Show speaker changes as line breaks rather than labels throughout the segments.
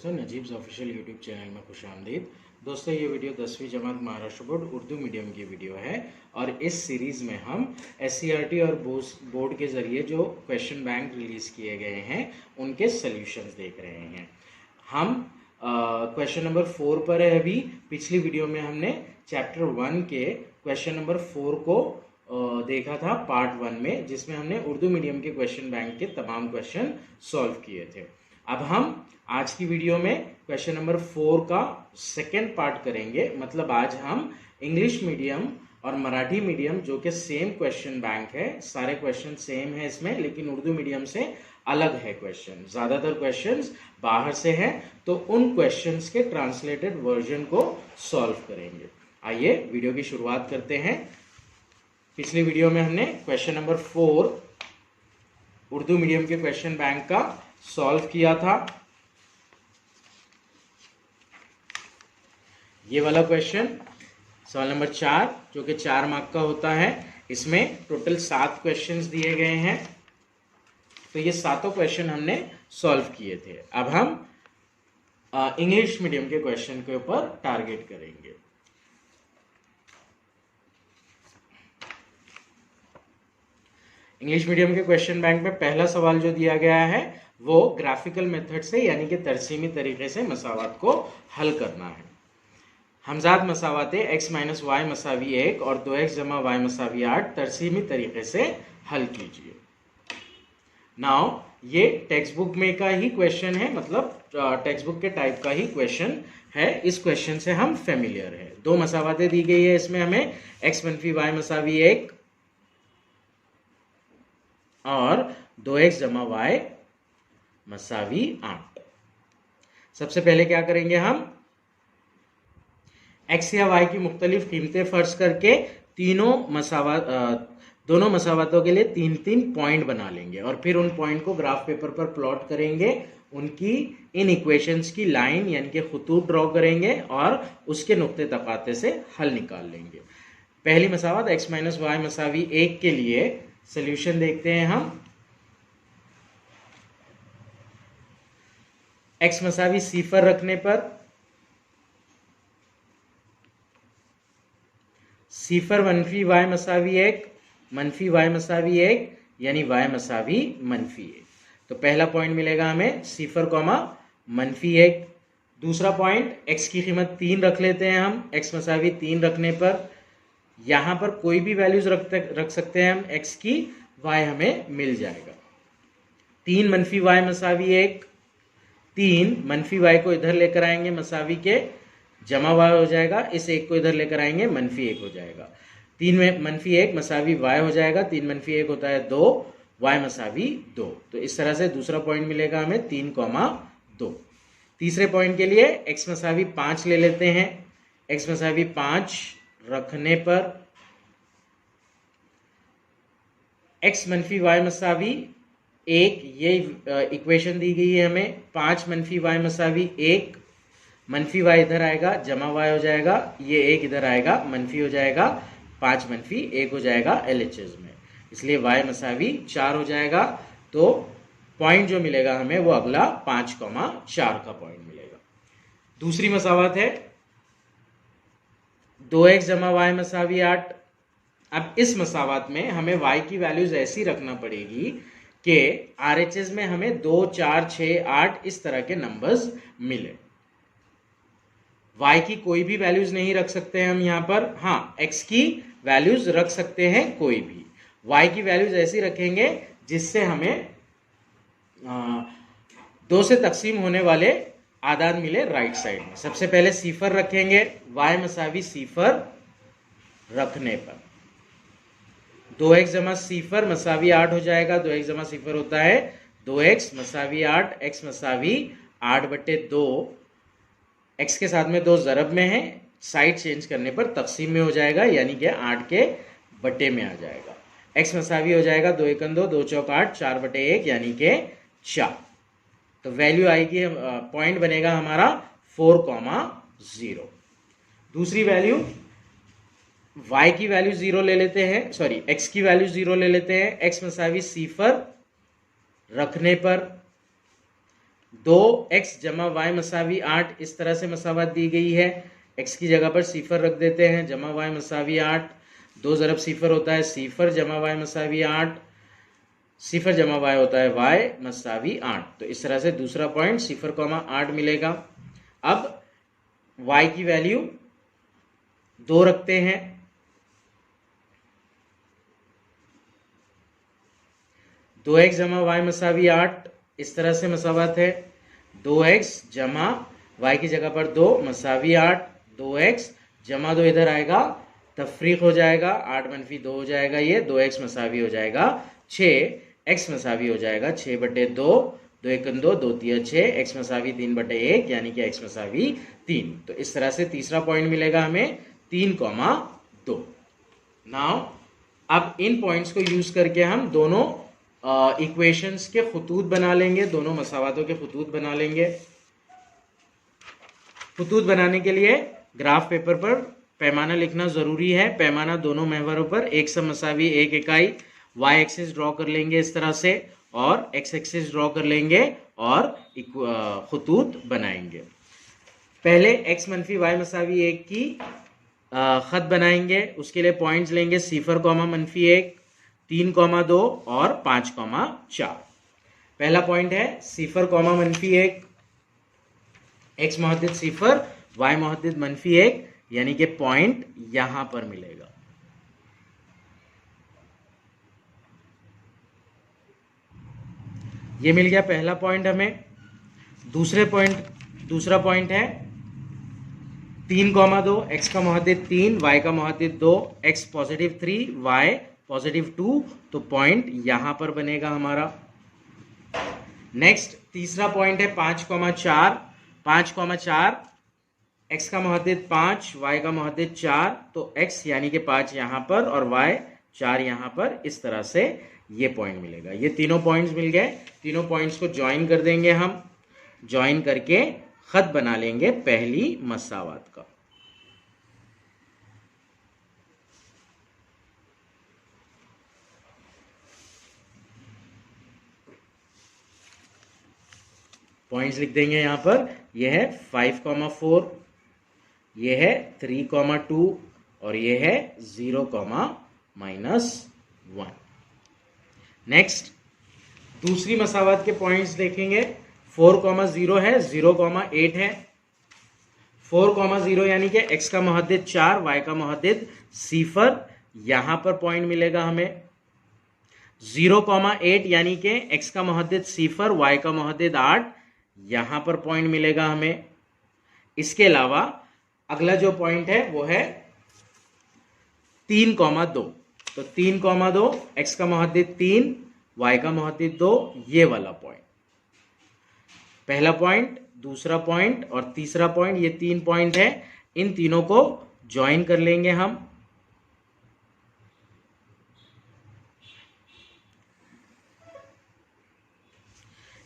दोस्तों, नजीब्स official YouTube channel में खुशामदीद। दोस्तों, ये वीडियो 10वीं जमात महाराष्ट्र बोर्ड उर्दू मीडियम की वीडियो है और इस सीरीज़ में हम SCERT और बोर्ड के ज़रिए जो क्वेश्चन बैंक रिलीज़ किए गए हैं उनके सॉल्यूशंस देख रहे हैं। हम क्वेश्चन नंबर 4 पर है। अभी पिछली वीडियो में हमने चैप्टर 1 के क्वेश्चन नंबर 4 को देखा था पार्ट 1 में, जिसमें हमने उर्दू मीडियम के क्वेश्चन बैंक के तमाम क्वेश्चन सॉल्व किए थे। अब हम आज की वीडियो में क्वेश्चन नंबर 4 का सेकेंड पार्ट करेंगे। मतलब आज हम इंग्लिश मीडियम और मराठी मीडियम जो कि सेम क्वेश्चन बैंक है, सारे क्वेश्चन सेम है इसमें, लेकिन उर्दू मीडियम से अलग है क्वेश्चन, ज़्यादातर क्वेश्चंस बाहर से हैं, तो उन क्वेश्चंस के ट्रांसलेटेड वर्जन को सॉल्व करेंगे। आइए वीडियो की शुरुआत करते हैं। पिछली वीडियो में हमने क्वेश्चन नंबर 4 उर्दू मीडियम के क्वेश्चन बैंक का सॉल्व किया था। ये वाला क्वेश्चन सवाल नंबर 4 जो कि 4 मार्क का होता है, इसमें टोटल 7 क्वेश्चंस दिए गए हैं, तो ये सातों क्वेश्चन हमने सॉल्व किए थे। अब हम इंग्लिश मीडियम के क्वेश्चन के ऊपर टारगेट करेंगे। इंग्लिश मीडियम के क्वेश्चन बैंक में पहला सवाल जो दिया गया है वो ग्राफिकल मेथड से यानी कि तरसीमी तरीके से मसावात को हल करना है। हमजाद मसावाते x माइनस वाई मसावी 1 और 2x जमा वाई मसावी 8 तरसीमी तरीके से हल कीजिए। नाउ ये टेक्स्ट बुक में का ही क्वेश्चन है, मतलब टेक्स्ट बुक के टाइप का ही क्वेश्चन है। इस क्वेश्चन से हम फेमिलियर है। दो मसावाते दी गई है इसमें हमें, x मनफी वाई मसावी 1 और 2x जमा वाई मसावी 8। सबसे पहले क्या करेंगे, हम x या y की मुख्तलिफ कीमतें फर्ज करके दोनों मसावतों के लिए 3-3 पॉइंट बना लेंगे और फिर उन पॉइंट को ग्राफ पेपर पर प्लॉट करेंगे। उनकी इन इक्वेशंस की लाइन यानी कि खतूत ड्रॉ करेंगे और उसके नुक्ते तकाते से हल निकाल लेंगे। पहली मसावत x माइनस वाई मसावी 1 के लिए सोल्यूशन देखते हैं हम। x मसावी सिफर रखने पर सिफर मनफी वाई मसावी 1 मनफी वाई मसावी 1 यानी वाई मसावी मनफी 1। तो पहला पॉइंट मिलेगा हमें सिफर कॉमा मनफी 1। दूसरा पॉइंट x की कीमत 3 रख लेते हैं हम। x मसावी 3 रखने पर यहां पर कोई भी वैल्यूज रख सकते हैं हम x की, y हमें मिल जाएगा। 3 मनफी वाई मसावी 1, 3 मनफी वाई को इधर लेकर आएंगे मसावी के, जमा वाई हो जाएगा। इस 1 को इधर लेकर आएंगे, मनफी 1 हो जाएगा। 3 में मनफी 1 मसावी वाई हो जाएगा। 3 मनफी 1 होता है 2, वाई मसावी 2। तो इस तरह से दूसरा पॉइंट मिलेगा हमें 3,2। तीसरे पॉइंट के लिए x मसावी 5 ले लेते हैं। x मसावी 5 रखने पर x मनफी वाई मसावी 1, ये इक्वेशन दी गई है हमें। 5 मनफी वाई मसावी 1, मनफी वाई इधर आएगा, जमा वाई हो जाएगा, ये 1 इधर आएगा, मनफी हो जाएगा, 5 मनफी 1 हो जाएगा LHS में, इसलिए वाई मसावी 4 हो जाएगा। तो पॉइंट जो मिलेगा हमें वो अगला 5,4 का पॉइंट मिलेगा। दूसरी मसावत है 2x जमा वाई मसावी 8। अब इस मसावत में हमें y की वैल्यूज ऐसी रखना पड़ेगी कि RHS में हमें 2, 4, 6, 8 इस तरह के नंबर्स मिले। y की कोई भी वैल्यूज नहीं रख सकते हैं हम यहाँ पर। हाँ, x की वैल्यूज रख सकते हैं कोई भी। y की वैल्यूज ऐसी रखेंगे जिससे हमें 2 से तकसीम होने वाले आदाद मिले राइट साइड में। सबसे पहले सिफर रखेंगे, y मसावी सिफर रखने पर 2x जमा सिफर मसावी 8 हो जाएगा। 2x जमा सिफर होता है 2x मसावी 8, x मसावी 8/2। x के साथ में 2 ज़रब में है, साइड चेंज करने पर तकसीम में हो जाएगा यानी कि 8 के बटे में आ जाएगा। x मसावी हो जाएगा 2 1 2, 2 चौक 8, 4/1 यानी कि 4। तो वैल्यू आएगी, पॉइंट बनेगा हमारा 4,0। दूसरी वैल्यू y की वैल्यू 0 ले लेते हैं, सॉरी x की वैल्यू 0 ले लेते हैं। x मसावी सिफर रखने पर 2x जमा y मसावी 8, इस तरह से मसावत दी गई है। x की जगह पर सिफर रख देते हैं, जमा y मसावी 8, 2 ज़रब सिफर होता है सिफर, जमा y मसावी 8, सिफर जमा y होता है y मसावी 8। तो इस तरह से दूसरा पॉइंट सिफर कॉमा 8 मिलेगा। अब y की वैल्यू 2 रखते हैं, 2x जमा y मसावी 8, इस तरह से मसावत है। 2x जमा y की जगह पर 2 मसावी 8, 2x जमा 2 इधर आएगा, तफरीक हो जाएगा, 8 मनफी 2 हो जाएगा, ये 2x मसावी हो जाएगा 6, x मसावी हो जाएगा 6/2, 2 1 2, 2 3 6, x मसावी 3/1 यानी कि x मसावी 3। तो इस तरह से तीसरा पॉइंट मिलेगा हमें 3,2। नाउ अब इन पॉइंट्स को यूज करके हम दोनों इक्वेशंस के खुतूत बना लेंगे, दोनों मसावातों के खुतूत बना लेंगे। खुतूत बनाने के लिए ग्राफ पेपर पर पैमाना लिखना जरूरी है। पैमाना दोनों महवरों पर एक सम मसावी 1 इकाई, y एक्सिस ड्रॉ कर लेंगे इस तरह से और x एक्सिस ड्रॉ कर लेंगे और खुतूत बनाएंगे। पहले x मनफी y मसावी 1 की खत बनाएंगे। उसके लिए पॉइंट्स लेंगे सिफर कॉमा मनफी 1, 3,2 और 5,4। पहला पॉइंट है सिफर कॉमा मनफी 1, x मुहद्दिद सिफर y मुहद्दिद मनफी 1, यानी कि पॉइंट यहां पर मिलेगा। ये मिल गया पहला पॉइंट हमें। दूसरा पॉइंट है 3,2, x का मुहद्दिद 3, y का Muhaddith 2, x positive 3, y positive 2, तो पॉइंट यहां पर बनेगा हमारा। नेक्स्ट तीसरा पॉइंट है 5,4, 5,4, x का मुहद्दिद 5, y का मुहद्दिद 4, तो x यानी कि 5 यहां पर और y 4 यहां पर, इस तरह से ये पॉइंट मिलेगा। ये तीनों पॉइंट्स मिल गए। तीनों पॉइंट्स को ज्वाइन कर देंगे हम, ज्वाइन करके खत बना लेंगे पहली मसावत का। पॉइंट्स लिख देंगे यहां पर। यह है 5,4, यह है 3,2 और यह है 0,-1। नेक्स्ट दूसरी मसावत के पॉइंट्स देखेंगे। 4,0 है, 0,8 है। 4,0 यानी कि x का मुहद्दिद 4, y का मुहद्दिद सिफर, यहां पर पॉइंट मिलेगा हमें। 0,8 यानी कि x का मुहद्दिद सिफर, y का मुहद्दिद 8, यहां पर पॉइंट मिलेगा हमें। इसके अलावा अगला जो पॉइंट है वो है 3,2, तो 3,2, x का मुहद्दिद 3, y का मुहद्दिद 2, ये वाला पॉइंट। पहला पॉइंट, दूसरा पॉइंट और तीसरा पॉइंट, ये 3 पॉइंट है। इन तीनों को ज्वाइन कर लेंगे हम।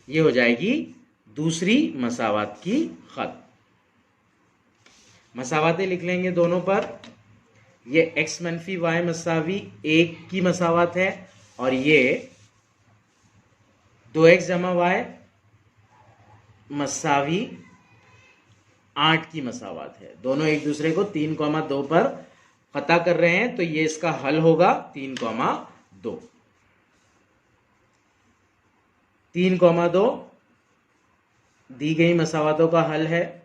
ये हो जाएगी दूसरी मसावत की खत। मसावतें लिख लेंगे दोनों पर। ये x मनफी y मसावी 1 की मसावत है और ये 2x जमा y मसावी 8 की मसावत है। दोनों एक दूसरे को 3,2 पर पता कर रहे हैं, तो ये इसका हल होगा 3,2। 3,2 दी गई मसावतों का हल है।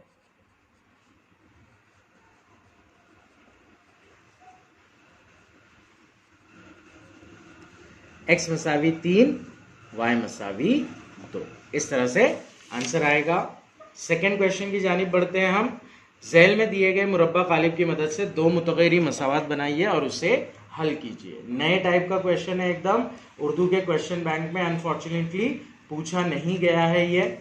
x मसावी 3, y मसावी 2, इस तरह से आंसर आएगा। सेकेंड क्वेश्चन की जानिब बढ़ते हैं हम। झैल में दिए गए मुरब्बा कालिब की मदद से 2 मुतगैरी मसावत बनाइए और उसे हल कीजिए। नए टाइप का क्वेश्चन है एकदम। उर्दू के क्वेश्चन बैंक में अनफॉर्चुनेटली पूछा नहीं गया है ये।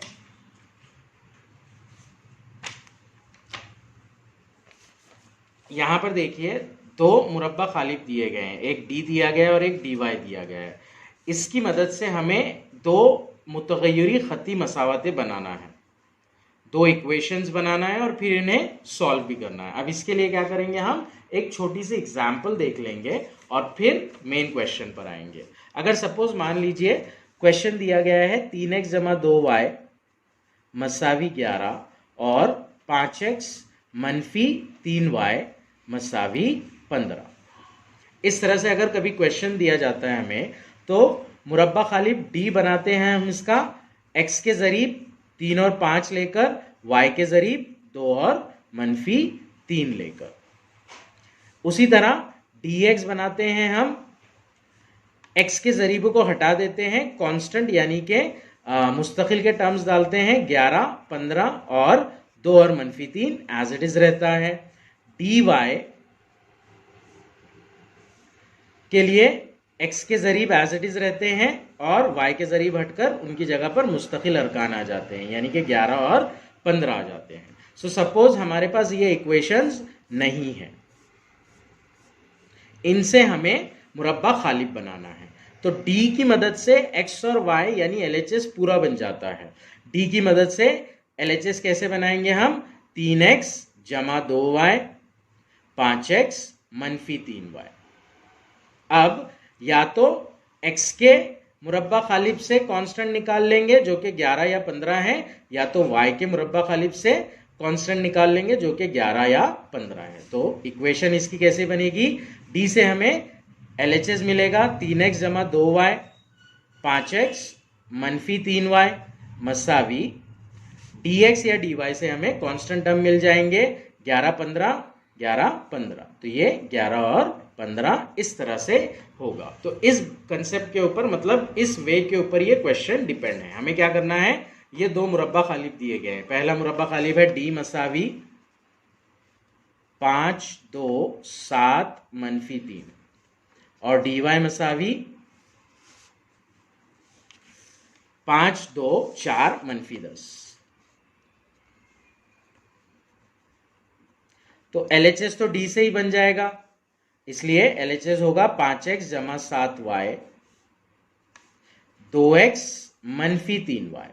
यहां पर देखिए 2 मुरब्बा खालिब दिए गए हैं, एक डी दिया गया है और एक डी वाई दिया गया है। इसकी मदद से हमें 2 मुतगैरी खती मसावतें बनाना है, 2 इक्वेशंस बनाना है और फिर इन्हें सॉल्व भी करना है। अब इसके लिए क्या करेंगे, हम एक छोटी सी एग्जाम्पल देख लेंगे और फिर मेन क्वेश्चन पर आएंगे। अगर सपोज मान लीजिए क्वेश्चन दिया गया है 3x जमा 2y मसावी 11 और 5x मनफी 3y मसावी 15। इस तरह से अगर कभी क्वेश्चन दिया जाता है हमें तो मुरब्बा खालिब डी बनाते हैं हम इसका x के जरीब 3 और 5 लेकर, y के जरीब 2 और मनफी 3 लेकर। उसी तरह dx बनाते हैं हम x के जरीबों को हटा देते हैं, कांस्टेंट यानी कि मुस्तकिल के टर्म्स डालते हैं, 11, 15 और 2 और मनफी 3 एज इट इज रहता है। dy के लिए x के जरीब एज इट इज रहते हैं और y के जरीब हटकर उनकी जगह पर मुस्तकिल अरकान आ जाते हैं, यानी कि 11 और 15 आ जाते हैं। सो सपोज हमारे पास ये इक्वेशंस नहीं है, इनसे हमें मुरब्बा खालिब बनाना है। तो d की मदद से x और y यानी LHS पूरा बन जाता है। d की मदद से LHS कैसे बनाएंगे हम? 3x जमा 2y 5x मनफी 3y। अब या तो x के मुरब्बा खालिब से कांस्टेंट निकाल लेंगे जो कि 11 या 15 है, या तो y के मुरब्बा खालिब से कांस्टेंट निकाल लेंगे जो कि 11 या 15 है। तो इक्वेशन इसकी कैसे बनेगी? d से हमें LHS मिलेगा 3x जमा 2y 5x मनफी 3y मसावी dx या dy से हमें कांस्टेंट टर्म मिल जाएंगे 11 15 11 15। तो ये 11 और 15 इस तरह से होगा। तो इस कंसेप्ट के ऊपर, मतलब इस वे के ऊपर ये क्वेश्चन डिपेंड है। हमें क्या करना है, ये दो मुरब्बा खालिब दिए गए हैं। पहला मुरब्बा खालिब है d मसावी 5 2 7 मनफी 3 और dy मसावी 5 2 4 मनफी 10। तो LHS तो d से ही बन जाएगा, इसलिए LHS होगा 5x जमा 7y 2x मनफी 3y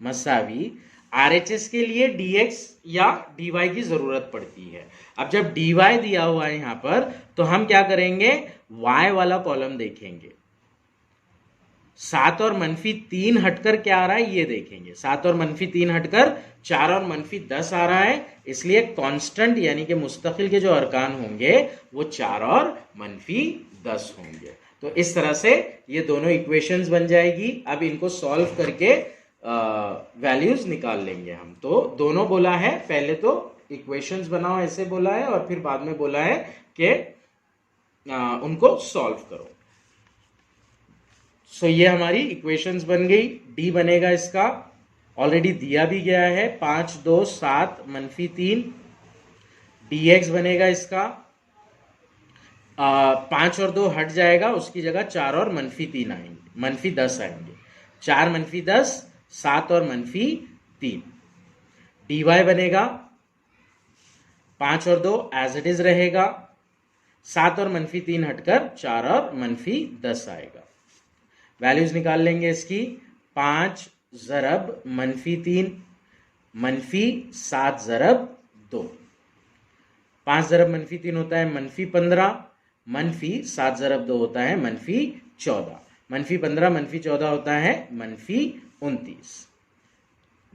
मसावी। RHS के लिए dx या dy की जरूरत पड़ती है। अब जब dy दिया हुआ है यहां पर, तो हम क्या करेंगे, y वाला कॉलम देखेंगे। 7 और मनफी 3 हटकर क्या आ रहा है ये देखेंगे। 7 और मनफी 3 हटकर 4 और मनफी 10 आ रहा है, इसलिए कांस्टेंट यानी कि मुस्तकिल के जो अरकान होंगे वो 4 और मनफी 10 होंगे। तो इस तरह से ये दोनों इक्वेशंस बन जाएगी। अब इनको सॉल्व करके वैल्यूज निकाल लेंगे हम। तो दोनों बोला है, पहले तो इक्वेशंस बनाओ ऐसे बोला है और फिर बाद में बोला है कि उनको सॉल्व करो। सो ये हमारी इक्वेशंस बन गई। d बनेगा इसका, ऑलरेडी दिया भी गया है 5 2 7 मनफी 3। dx बनेगा इसका 5 और 2 हट जाएगा, उसकी जगह 4 और मनफी 3 आएंगे, मनफी 10 आएंगे। 4 मनफी 10 7 और मनफी 3। dy बनेगा 5 और 2 एज इट इज रहेगा, 7 और मनफी 3 हटकर 4 और मनफी 10 आएगा। वैल्यूज निकाल लेंगे इसकी। 5 ज़रब मनफी 3 मनफी 7 ज़रब 2। 5 ज़रब मनफी 3 होता है मनफी 15, मनफी 7 ज़रब 2 होता है मनफी 14, मनफी 15 मनफी 14 होता है मनफी 29।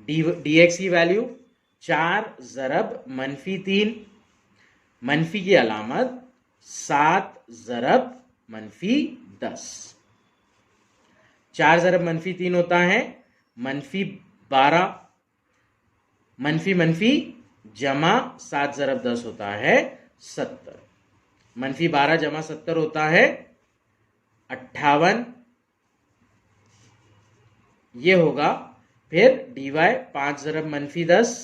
dx की वैल्यू 4 ज़रब मनफी 3, मनफी की अलामत 7 ज़रब मनफी 10। 4 ज़रब मनफी 3 होता है मनफी 12, मनफी मनफी जमा 7 ज़रब 10 होता है 70, मनफी 12 जमा 70 होता है 58। ये होगा। फिर dy 5 ज़रब मनफी 10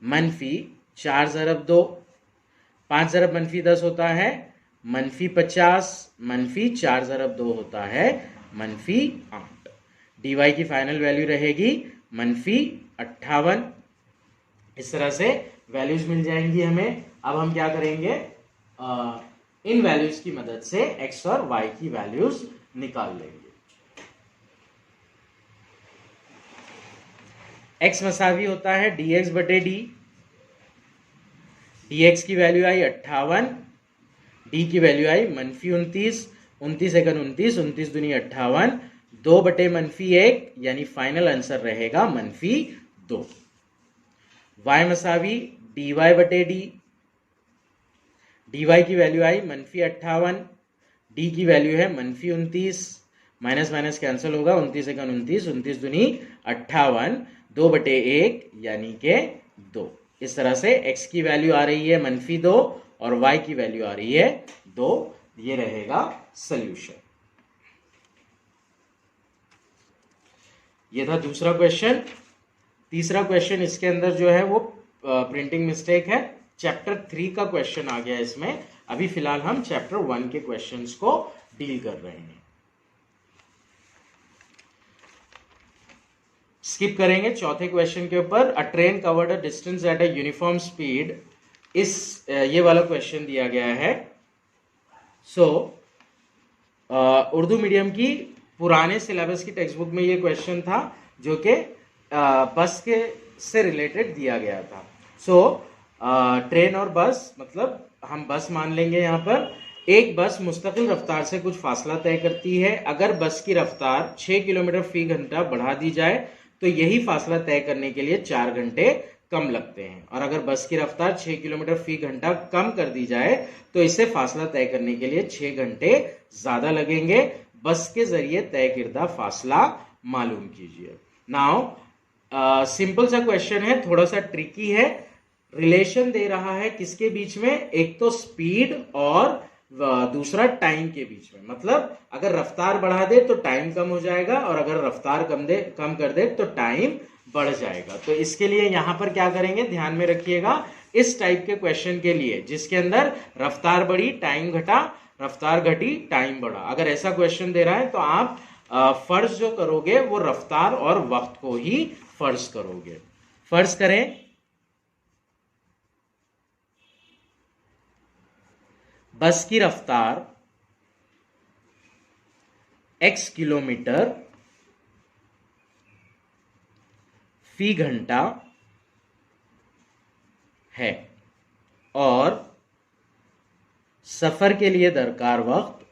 मनफी 4 ज़रब 2, 5 ज़रब मनफी 10 होता है मनफी 50, मनफी 4 ज़रब 2 होता है मनफी 8। dy की फाइनल वैल्यू रहेगी मनफी 58। इस तरह से वैल्यूज मिल जाएंगी हमें। अब हम क्या करेंगे, इन वैल्यूज की मदद से x और y की वैल्यूज निकाल लेंगे। x मसावी होता है dx बटे d। dx की वैल्यू आई 58, d की वैल्यू आई मनफी 29, 29 एकन 29, 29 दूनी 58, 2/-1 यानी फाइनल आंसर रहेगा -2। y मसावी dy/d, dy की वैल्यू आई -58, d की वैल्यू है -29, माइनस माइनस कैंसिल होगा, 29 एक 29, 29 दूनी 58, 2/1 यानी के 2। इस तरह से x की वैल्यू आ रही है -2 और y की वैल्यू आ रही है 2। ये रहेगा सॉल्यूशन। ये था दूसरा क्वेश्चन। तीसरा क्वेश्चन इसके अंदर जो है वो प्रिंटिंग मिस्टेक है। चैप्टर 3 का क्वेश्चन आ गया इसमें। अभी फिलहाल हम चैप्टर 1 के क्वेश्चंस को डील कर रहे हैं। स्किप करेंगे चौथे क्वेश्चन के ऊपर। अ train covered a distance at a uniform speed. ये वाला क्वेश्चन दिया गया है। उर्दू मीडियम की पुराने सिलेबस की टेक्स्ट बुक में ये क्वेश्चन था जो कि बस के से रिलेटेड दिया गया था। ट्रेन और बस, मतलब हम बस मान लेंगे यहाँ पर। एक बस मुस्तकिल रफ्तार से कुछ फासला तय करती है। अगर बस की रफ्तार 6 किलोमीटर फी घंटा बढ़ा दी जाए तो यही फासला तय करने के लिए 4 घंटे कम लगते हैं, और अगर बस की रफ्तार 6 किलोमीटर फी घंटा कम कर दी जाए तो इसे फासला तय करने के लिए 6 घंटे ज्यादा लगेंगे। बस के जरिए तय किरदा फासला मालूम कीजिए। नाउ सिंपल सा क्वेश्चन है, थोड़ा सा ट्रिकी है। रिलेशन दे रहा है किसके बीच में? एक तो स्पीड और दूसरा टाइम के बीच में। मतलब अगर रफ्तार बढ़ा दे तो टाइम कम हो जाएगा, और अगर रफ्तार कम कर दे तो टाइम बढ़ जाएगा। तो इसके लिए यहां पर क्या करेंगे, ध्यान में रखिएगा। इस टाइप के क्वेश्चन के लिए जिसके अंदर रफ्तार बढ़ी टाइम घटा, रफ्तार घटी टाइम बढ़ा, अगर ऐसा क्वेश्चन दे रहा है तो आप फर्ज जो करोगे वो रफ्तार और वक्त को ही फर्ज करोगे। फर्ज करें बस की रफ्तार x किलोमीटर फी घंटा है और सफर के लिए दरकार वक्त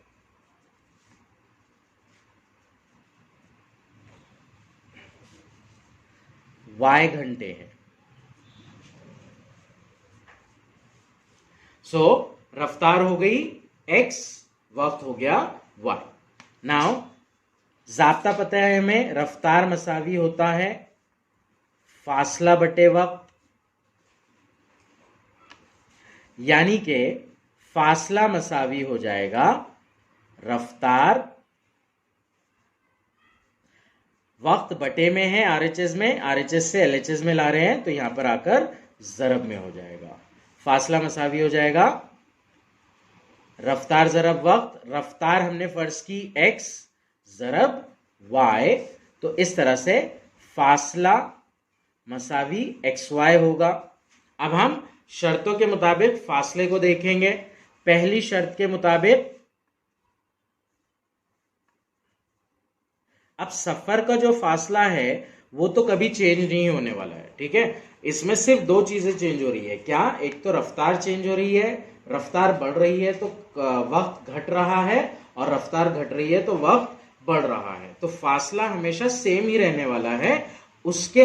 y घंटे है। रफ्तार हो गई x, वक्त हो गया y। नाउ ज़ाब्ता पता है हमें, रफ्तार मसावी होता है फासला बटे वक्त, यानी कि फासला मसावी हो जाएगा रफ्तार, वक्त बटे में है आरएचएस में, आरएचएस से एलएचएस में ला रहे हैं तो यहां पर आकर जरब में हो जाएगा। फासला मसावी हो जाएगा रफ्तार जरब वक्त, रफ्तार हमने फर्ज की x जरब y, तो इस तरह से फासला मसावी xy होगा। अब हम शर्तों के मुताबिक फासले को देखेंगे। पहली शर्त के मुताबिक अब सफर का जो फासला है वो तो कभी चेंज नहीं होने वाला है, ठीक है। इसमें सिर्फ दो चीजें चेंज हो रही है। क्या? एक तो रफ्तार चेंज हो रही है, रफ्तार बढ़ रही है तो वक्त घट रहा है, और रफ्तार घट रही है तो वक्त बढ़ रहा है। तो फासला हमेशा सेम ही रहने वाला है, उसके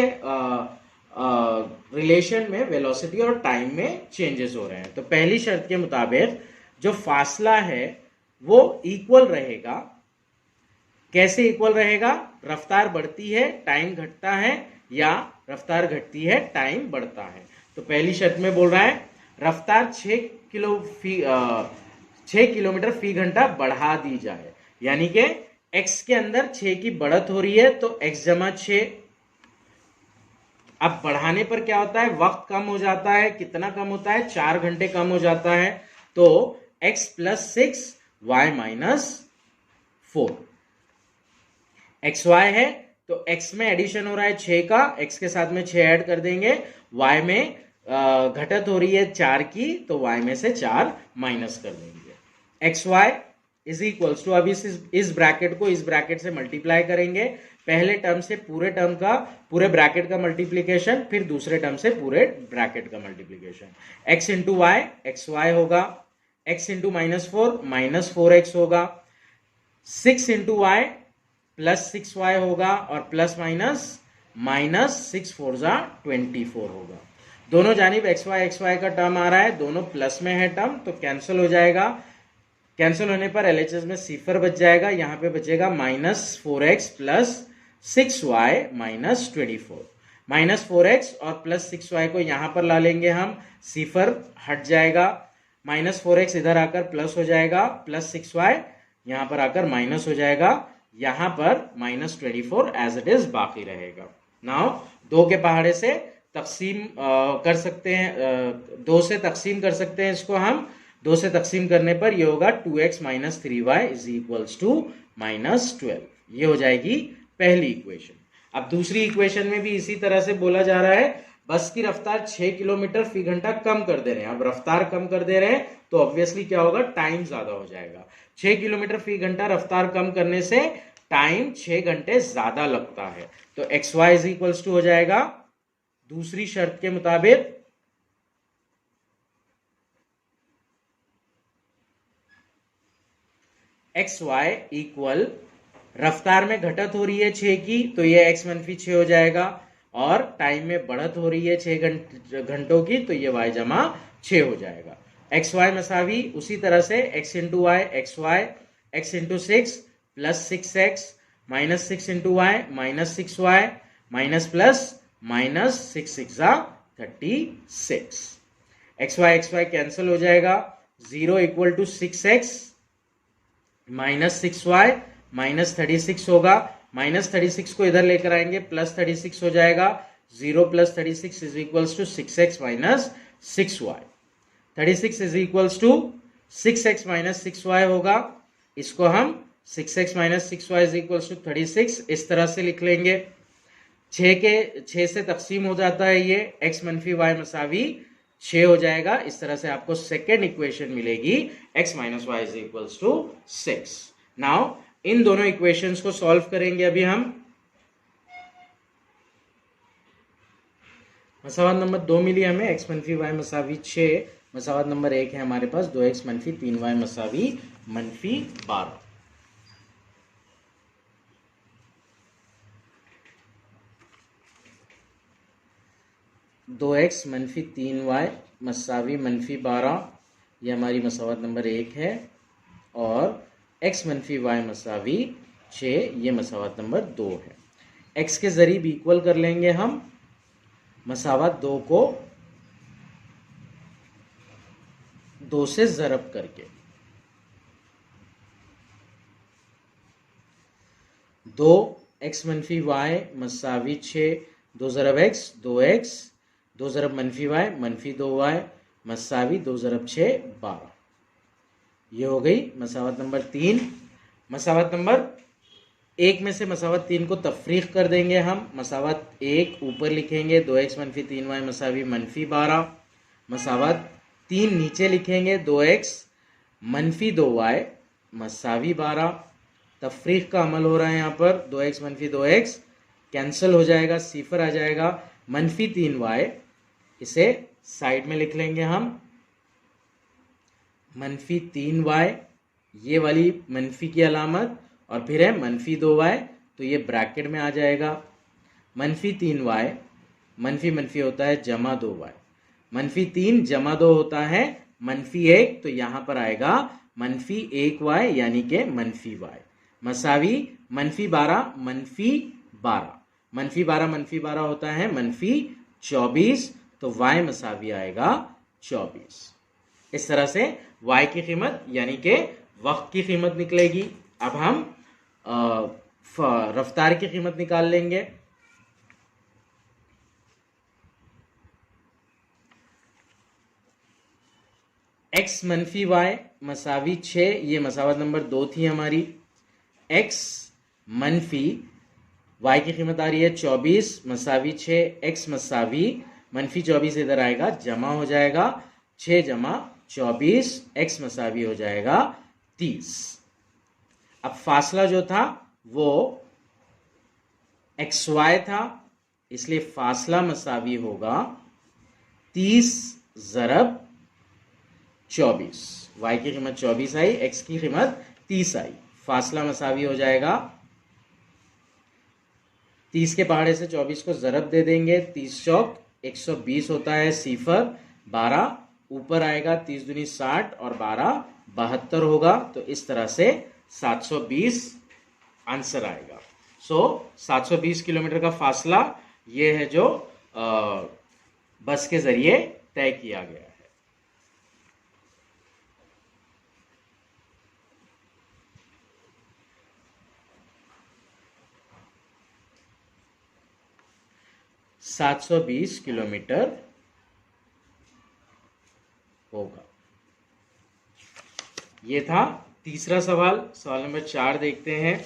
रिलेशन में वेलोसिटी और टाइम में चेंजेस हो रहे हैं। तो पहली शर्त के मुताबिक जो फासला है वो इक्वल रहेगा। कैसे इक्वल रहेगा? रफ्तार बढ़ती है टाइम घटता है, या रफ्तार घटती है टाइम बढ़ता है। तो पहली शर्त में बोल रहा है रफ्तार 6 किलोमीटर फी घंटा बढ़ा दी जाए, यानी कि x के अंदर 6 की बढ़त हो रही है तो x जमा 6। अब बढ़ाने पर क्या होता है? वक्त कम हो जाता है। कितना कम होता है? 4 घंटे कम हो जाता है। तो x + 6 y - 4, xy है तो x में एडिशन हो रहा है 6 का, x के साथ में 6 ऐड कर देंगे। y में घटत हो रही है 4 की, तो y में से 4 माइनस कर देंगे। xy इज इक्वल्स टू, अब इस ब्रैकेट को इस ब्रैकेट से मल्टीप्लाई करेंगे। पहले टर्म से पूरे टर्म का, पूरे ब्रैकेट का मल्टीप्लीकेशन, फिर दूसरे टर्म से पूरे ब्रैकेट का multiplication. x into y xy होगा, x इंटू -4 -4x होगा, 6 इंटू वाई +6y होगा और प्लस माइनस -6 4 जा 24 होगा। दोनों जानिब xy का टर्म आ रहा है, दोनों प्लस में है टर्म, तो कैंसिल हो जाएगा। कैंसिल होने पर LHS में सिफर बच जाएगा, यहाँ पे बचेगा -4x + 6y - 24। -4x और +6y को यहाँ पर ला लेंगे हम, सिफर हट जाएगा, -4x इधर आकर प्लस हो जाएगा, +6y यहाँ पर आकर माइनस हो जाएगा, यहाँ पर -24 एज इट इज बाकी रहेगा। नाउ 2 के पहाड़े से तकसीम कर सकते हैं, 2 से तकसीम कर सकते हैं इसको हम। 2 से तकसीम करने पर ये होगा 2x - 3y = -12। ये हो जाएगी पहली इक्वेशन। अब दूसरी इक्वेशन में भी इसी तरह से बोला जा रहा है, बस की रफ्तार 6 किलोमीटर फी घंटा कम कर दे रहे हैं। अब रफ्तार कम कर दे रहे हैं तो ऑब्वियसली क्या होगा, टाइम ज्यादा हो जाएगा। 6 किलोमीटर फी घंटा रफ्तार कम करने से टाइम 6 घंटे ज्यादा लगता है, तो xy = हो जाएगा दूसरी शर्त के मुताबिक xy इक्वल, रफ्तार में घटत हो रही है 6 की, तो ये x - 6 हो जाएगा, और टाइम में बढ़त हो रही है 6 घंटों की, तो ये y = 6 हो जाएगा। xy मसावी उसी तरह से x × y xy x × 6 + 6x - 6 × y - 6y -+- 6 × 36। xy cancel हो जाएगा, 0 = 6x -6y -36 होगा, -36 को इधर लेकर आएंगे, +36 हो जाएगा, 0 + 36 = 6x - 6y। 36 = 6x - 6y होगा, इसको हम 6x - 6y = 36 इस तरह से लिख लेंगे। 6 से तकसीम हो जाता है ये, x - y = 6 हो जाएगा। इस तरह से आपको सेकेंड इक्वेशन मिलेगी, x - y = 6। नाउ इन दोनों इक्वेशंस को सॉल्व करेंगे अभी हम। मसावत नंबर 2 मिली हमें, x - y = 6। मसावत नंबर 1 है हमारे पास 2x - 3y = -12। (2x - 3y = -12) ये हमारी मसावत नंबर 1 है, और x - y = 6 ये मसावत नंबर 2 है। x के जरीब इक्वल कर लेंगे हम मसावत 2 को 2 से ज़रब करके। 2x - y = 6, 2 ज़रब x 2x, 2 ज़रब -y -2y = 2 ज़रब 6 12। ये हो गई मसावत नंबर 3। मसावत नंबर 1 में से मसावत 3 को तफरीक कर देंगे हम। मसावत 1 ऊपर लिखेंगे, 2x - 3y = -12। मसावत 3 नीचे लिखेंगे, 2x - 2y = 12। तफरीक का अमल हो रहा है यहाँ पर, 2x - 2x कैंसिल हो जाएगा, सिफर आ जाएगा, -3y इसे साइड में लिख लेंगे हम, -3y ये वाली मनफी की अलामत, और फिर है -2y, तो ये ब्रैकेट में आ जाएगा। -3y मनफी होता है जमा 2y, -3 जमा 2 होता है -1, तो यहाँ पर आएगा -1y यानी के -y मसावी -12 -12 होता है -24, तो y मसावी आएगा 24। इस तरह से y की कीमत यानी कि वक्त की कीमत निकलेगी। अब हम रफ्तार की कीमत निकाल लेंगे। x - y = 6, ये मसावत नंबर 2 थी हमारी। x - y की कीमत आ रही है 24 = 6, x मसावी -24 इधर आएगा, जमा हो जाएगा, 6 जमा 24, x मसावी हो जाएगा 30। अब फासला जो था वो xy था, इसलिए फासला मसावी होगा 30 ज़रब 24। y की कीमत 24 आई, x की कीमत 30 आई, फासला मसावी हो जाएगा 30 के पहाड़े से 24 को ज़रब दे देंगे, 30 चौक 120 होता है, सिफर 12 ऊपर आएगा, 30 दूनी 60 और 12 72 होगा। तो इस तरह से 720 आंसर आएगा। सो 720 किलोमीटर का फासला ये है जो बस के जरिए तय किया गया है। सात 720 किलोमीटर होगा। ये था तीसरा सवाल। सवाल नंबर 4 देखते हैं।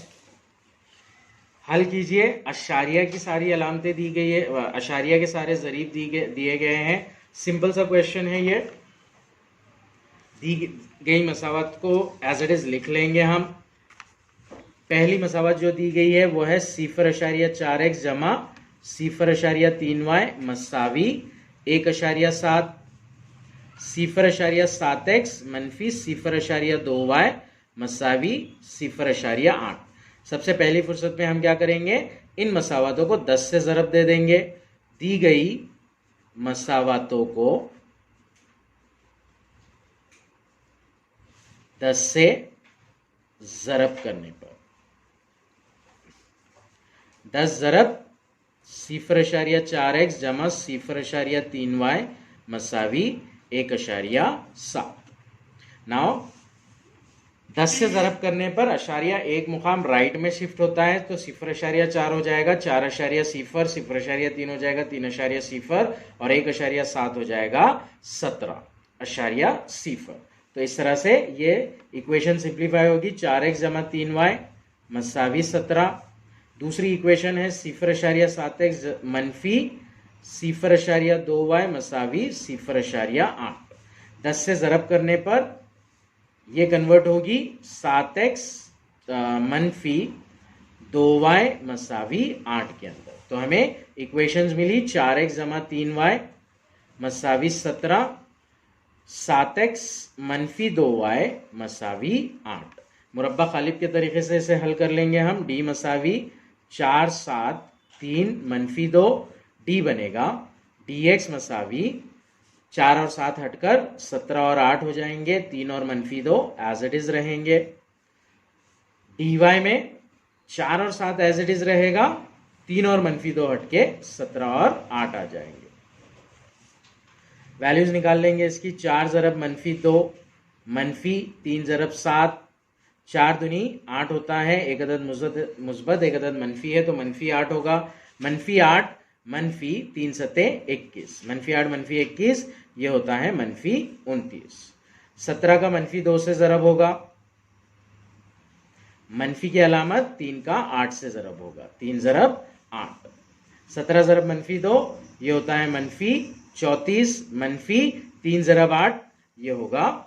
हल कीजिए। अशारिया की सारी अलामतें दी गई है, अशारिया के सारे ज़रीब दिए गए हैं। सिंपल सा क्वेश्चन है ये। दी गई मसावत को एज इट इज लिख लेंगे हम। पहली मसावत जो दी गई है वो है 0.4x जमा 0.3y मसावी 1.7 0.7x मनफी 0.2y मसावी 0.8। सबसे पहली फुर्सत में हम क्या करेंगे, इन मसावतों को 10 से ज़रब दे देंगे। दी गई मसावतों को 10 से ज़रब करने पर 10 ज़रब 0.4x जमा 0.3y मसावी 1.7। नाउ 10 से ज़रब करने पर अशारिया एक मुकाम राइट में शिफ्ट होता है, तो 0.4 हो जाएगा, 4.0 0.3 हो जाएगा, 3.0 और 1.7 हो जाएगा 17.0। तो इस तरह से ये इक्वेशन सिंप्लीफाई होगी। 4x जमा 3y मसावी 17। दूसरी इक्वेशन है 0.7x मनफी 0.2y मसावी 0.8। 10 से ज़रब करने पर ये कन्वर्ट होगी 7x मनफी 2y मसावी 8 के अंदर। तो हमें इक्वेशंस मिली 4x जमा 3y मसावी 17, 7x मनफी 2y मसावी 8। मुरब्बा खालिब के तरीके से इसे हल कर लेंगे हम। d मसावी 4 7 3 मनफी 2, d बनेगा dx मसावी 4 और 7 हटकर 17 और 8 हो जाएंगे, 3 और मनफी 2 एज इट इज रहेंगे। dy में 4 और 7 एज इट इज रहेगा, 3 और मनफी 2 हटके 17 और 8 आ जाएंगे। वैल्यूज निकाल लेंगे इसकी। 4 ज़रब मनफी 2 मनफी 3 ज़रब 7, 4 दूनी 8 होता है, एक अदद मुस्बत एक अदद मनफी है तो मनफी 8 होगा। मनफी 8 मनफी 3 सते 21, मनफी 8 मनफी 21 ये होता है मनफी 29। 17 का मनफी 2 से ज़रब होगा, मनफी की अलामत 3 का 8 से ज़रब होगा, 3 ज़रब 8। 17 ज़रब मनफी 2 ये होता है मनफी 34, मनफी 3 ज़रब 8 ये होगा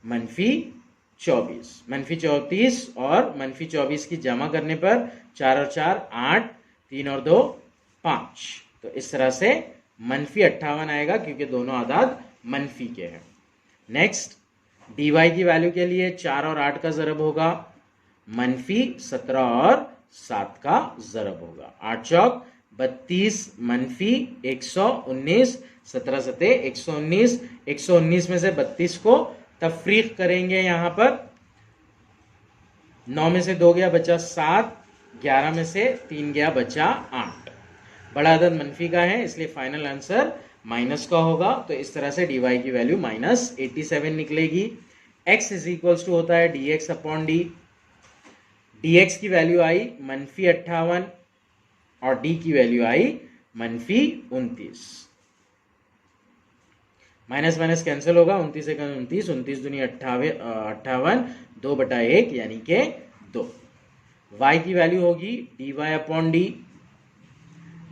मनफी 24। मनफी 34 और मनफी 24 की जमा करने पर 4 और 4 8, 3 और 2 5। तो इस तरह से मनफी 58 आएगा क्योंकि दोनों आदाद मनफी के हैं। नेक्स्ट dy की वैल्यू के लिए 4 और 8 का ज़रब होगा, मनफी 17 और 7 का ज़रब होगा। 8 चौक 32 मनफी 119, 17 सते 119। 119 में से 32 को तफरीक करेंगे। यहाँ पर 9 में से 2 गया बचा 7, 11 में से 3 गया बचा 8। बड़ा अदद मनफी का है इसलिए फाइनल आंसर माइनस का होगा। तो इस तरह से dy की वैल्यू -87 निकलेगी। x इज इक्वल्स टू होता है dx अपॉन डी। dx की वैल्यू आई मनफी 58 और d की वैल्यू आई मनफी 29। माइनस माइनस कैंसिल होगा, 29 से 29, 29 दूनी 58, 2/1 यानी के 2। y की वैल्यू होगी dy अपॉन डी।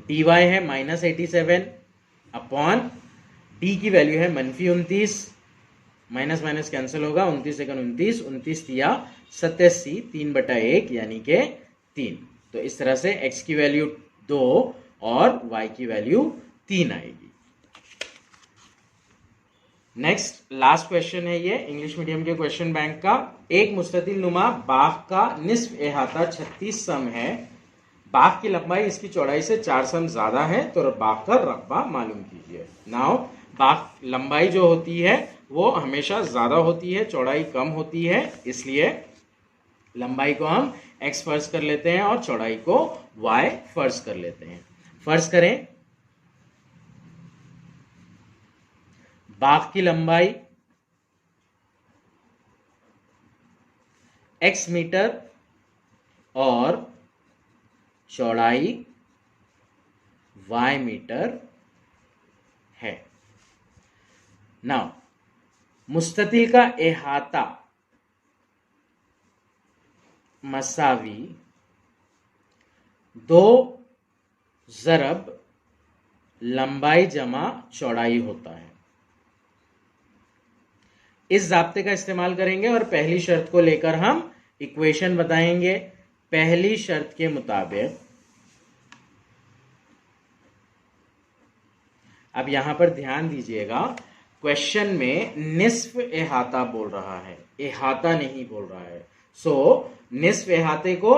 dy है -87 अपॉन d की वैल्यू है मनफी 29। माइनस माइनस कैंसिल होगा, 29 से 29, 29 दिया 87, 3/1 यानी के 3। तो इस तरह से x की वैल्यू 2 और y की वैल्यू 3 आएगी। नेक्स्ट लास्ट क्वेश्चन है ये इंग्लिश मीडियम के क्वेश्चन बैंक का। एक मुस्ततिल नुमा बाग का निस्फ अहाता 36 सम है, बाघ की लंबाई इसकी चौड़ाई से 4 सम ज्यादा है, तो बाघ का रकबा मालूम कीजिए। नाउ बाघ लंबाई जो होती है वो हमेशा ज्यादा होती है, चौड़ाई कम होती है, इसलिए लंबाई को हम x फर्ज कर लेते हैं और चौड़ाई को y फर्ज कर लेते हैं। फर्ज करें बाघ की लंबाई x मीटर और चौड़ाई y मीटर है। नाउ मुस्ततिल का अहाता मसावी 2 ज़रब लंबाई जमा चौड़ाई होता है। इस ज़ाब्ते का इस्तेमाल करेंगे और पहली शर्त को लेकर हम इक्वेशन बताएंगे। पहली शर्त के मुताबिक, अब यहां पर ध्यान दीजिएगा, क्वेश्चन में निस्फ अहाता बोल रहा है, अहाता नहीं बोल रहा है। सो निस्फ अहाते को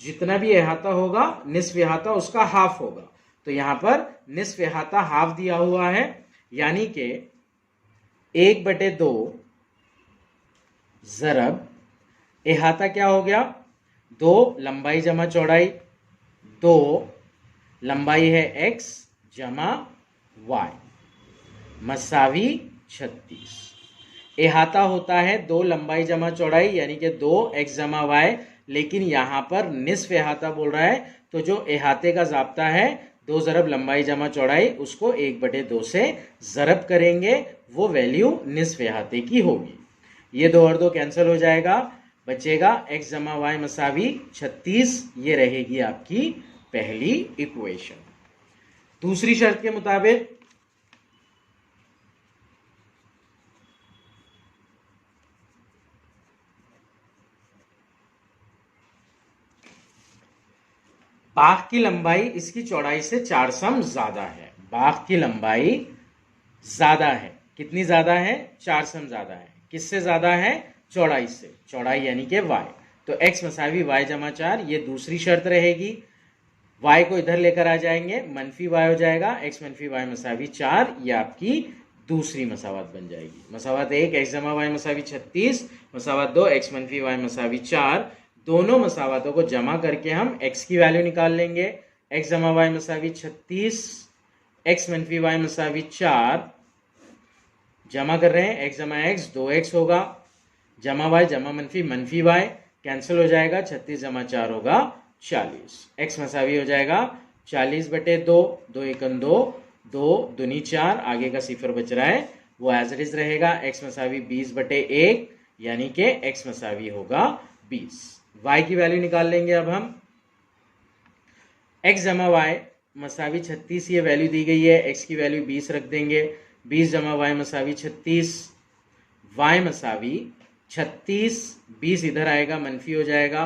जितना भी अहाता होगा निस्फ अहाता उसका हाफ होगा, तो यहां पर निस्फ अहाता हाफ दिया हुआ है, यानी कि 1/2 ज़रब अहाता क्या हो गया, 2 लंबाई जमा चौड़ाई, 2 लंबाई है x जमा y मसावी 36। अहाता होता है 2 लंबाई जमा चौड़ाई यानी कि 2x जमा y, लेकिन यहां पर निस्फ अहाता बोल रहा है, तो जो अहाते का जाब्ता है 2 ज़रब लंबाई जमा चौड़ाई, उसको 1/2 से ज़रब करेंगे, वो वैल्यू निस्फ अहाते की होगी। ये 2 और 2 कैंसिल हो जाएगा, बचेगा x जमा y मसावी 36। ये रहेगी आपकी पहली इक्वेशन। दूसरी शर्त के मुताबिक बाघ की लंबाई इसकी चौड़ाई से 4 सम ज्यादा है। बाघ की लंबाई ज्यादा है, कितनी ज्यादा है, 4 सम ज्यादा है। किससे ज्यादा है, चौड़ाई से, चौड़ाई यानी कि y, तो x मसावी y जमा 4, ये दूसरी शर्त रहेगी। y को इधर लेकर आ जाएंगे, मनफी y हो जाएगा, x मनफी y मसावी 4, ये आपकी दूसरी मसावत बन जाएगी। मसावत 1 x जमा y मसावी 36, मसावत 2 x मनफी y मसावी 4, दोनों मसावतों को जमा करके हम x की वैल्यू निकाल लेंगे। x जमा y मसावी 36, x मनफी y मसावी 4, जमा कर रहे हैं, x जमा x 2x होगा, जमा y जमा मनफी मनफी y कैंसिल हो जाएगा, 36 जमा 4 होगा 40। x मसावी हो जाएगा 40/2, 2 एकम 2, 2 दूनी 4, आगे का सिफर बच रहा है वो एज इट इज रहेगा। x मसावी 20/1 यानी कि x मसावी होगा 20। y की वैल्यू निकाल लेंगे अब हम। x जमा y मसावी 36, ये वैल्यू दी गई है, x की वैल्यू 20 रख देंगे, 20 जमा y मसावी 36, y मसावी 36, 20 इधर आएगा मनफी हो जाएगा,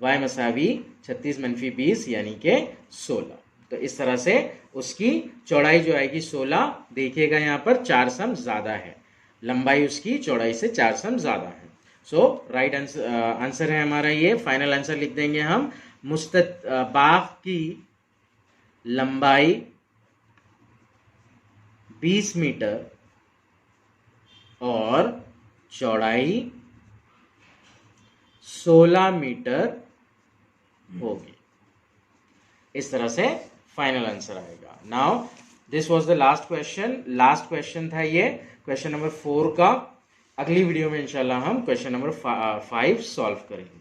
y मसावी 36 मनफी 20 यानी कि 16। तो इस तरह से उसकी चौड़ाई जो आएगी 16, देखिएगा यहाँ पर 4 सम ज्यादा है, लंबाई उसकी चौड़ाई से 4 सम ज्यादा है। सो राइट आंसर है हमारा ये। फाइनल आंसर लिख देंगे हम, बाघ की लंबाई 20 मीटर और चौड़ाई 16 मीटर होगी। इस तरह से फाइनल आंसर आएगा। Now this was the last question, last question था ये, क्वेश्चन नंबर 4 का। अगली वीडियो में इंशाल्लाह हम क्वेश्चन नंबर 5 सॉल्व करेंगे।